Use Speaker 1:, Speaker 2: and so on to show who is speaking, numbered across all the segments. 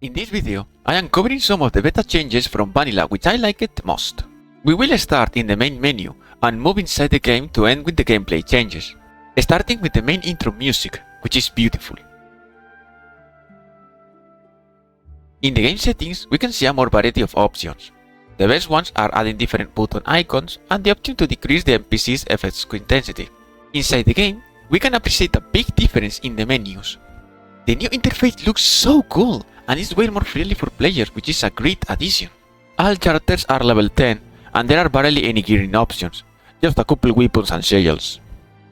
Speaker 1: In this video, I am covering some of the beta changes from vanilla which I like it the most. We will start in the main menu and move inside the game to end with the gameplay changes, starting with the main intro music, which is beautiful. In the game settings, we can see a more variety of options. The best ones are adding different button icons and the option to decrease the NPC's effects intensity. Inside the game, we can appreciate a big difference in the menus. The new interface looks so cool and is way more friendly for players, which is a great addition. All characters are level 10 and there are barely any gearing options, just a couple weapons and shields.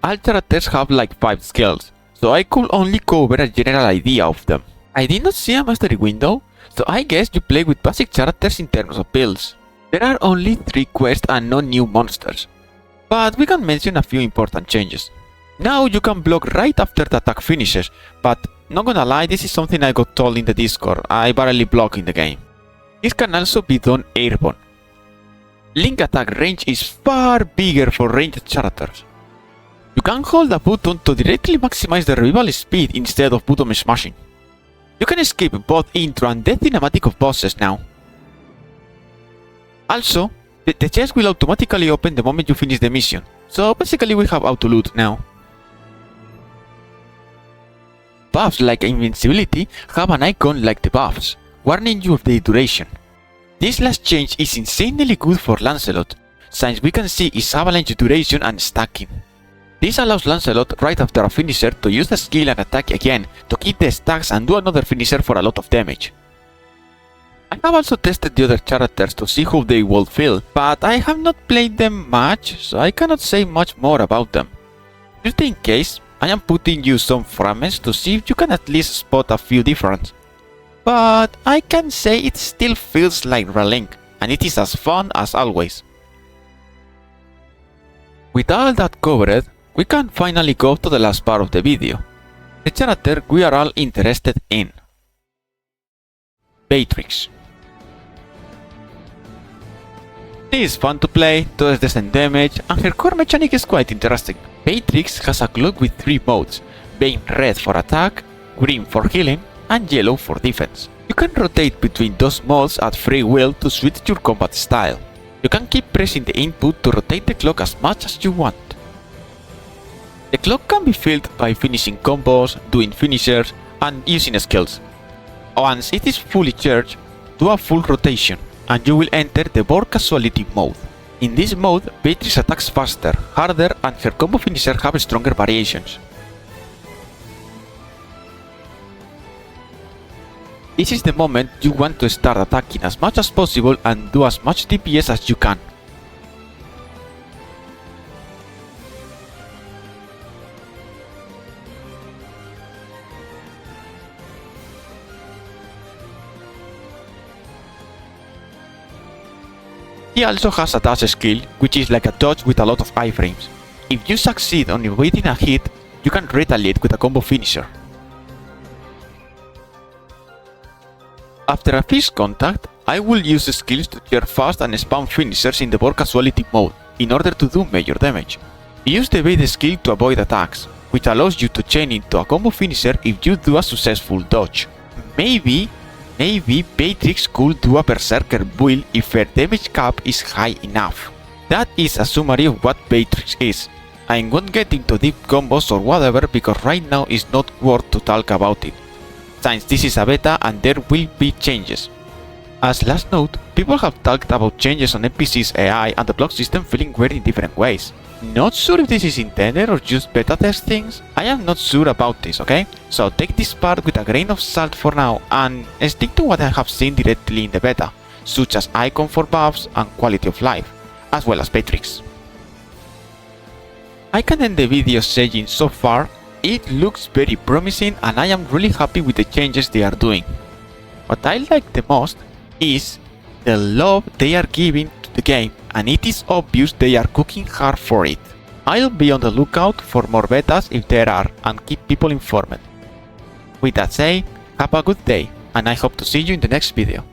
Speaker 1: All characters have like 5 skills, so I could only cover a general idea of them. I did not see a mastery window, so I guess you play with basic characters in terms of builds. There are only 3 quests and no new monsters, but we can mention a few important changes. Now you can block right after the attack finishes, but not gonna lie, this is something I got told in the Discord. I barely block in the game. This can also be done airborne. Link attack range is far bigger for ranged characters. You can hold a button to directly maximize the revival speed instead of button smashing. You can skip both intro and death cinematic of bosses now. Also, the chest will automatically open the moment you finish the mission, so basically we have auto loot now. Buffs like invincibility have an icon like the buffs, warning you of their duration. This last change is insanely good for Lancelot, since we can see his avalanche duration and stacking. This allows Lancelot right after a finisher to use the skill and attack again to keep the stacks and do another finisher for a lot of damage. I have also tested the other characters to see how they will feel, but I have not played them much, so I cannot say much more about them. Just in case, I am putting you some fragments to see if you can at least spot a few differences. But I can say it still feels like Relink, and it is as fun as always. With all that covered, we can finally go to the last part of the video. The character we are all interested in. Beatrix. She is fun to play, does decent damage, and her core mechanic is quite interesting. Beatrix has a cloak with 3 modes, being red for attack, green for healing, and yellow for defense. You can rotate between those modes at free will to switch your combat style. You can keep pressing the input to rotate the cloak as much as you want. The clock can be filled by finishing combos, doing finishers, and using skills. Once it is fully charged, do a full rotation, and you will enter the board casualty mode. In this mode, Beatrix attacks faster, harder, and her combo finisher have stronger variations. This is the moment you want to start attacking as much as possible and do as much DPS as you can. He also has a dash skill, which is like a dodge with a lot of iframes. If you succeed on evading a hit, you can retaliate with a combo finisher. After a first contact, I will use the skills to charge fast and spam finishers in the board casualty mode in order to do major damage. Use the evade skill to avoid attacks, which allows you to chain into a combo finisher if you do a successful dodge. Maybe Beatrix could do a berserker build if her damage cap is high enough. That is a summary of what Beatrix is. I won't get into deep combos or whatever because right now it's not worth to talk about it, since this is a beta and there will be changes. As last note, people have talked about changes on NPC's AI and the block system feeling weird in different ways. Not sure if this is intended or just beta test things. I am not sure about this, okay? So take this part with a grain of salt for now and stick to what I have seen directly in the beta, such as icon for buffs and quality of life, as well as Beatrix. I can end the video saying so far, it looks very promising and I am really happy with the changes they are doing. What I like the most is the love they are giving to the game, and it is obvious they are cooking hard for it. I'll be on the lookout for more betas if there are and keep people informed. With that said, have a good day and I hope to see you in the next video.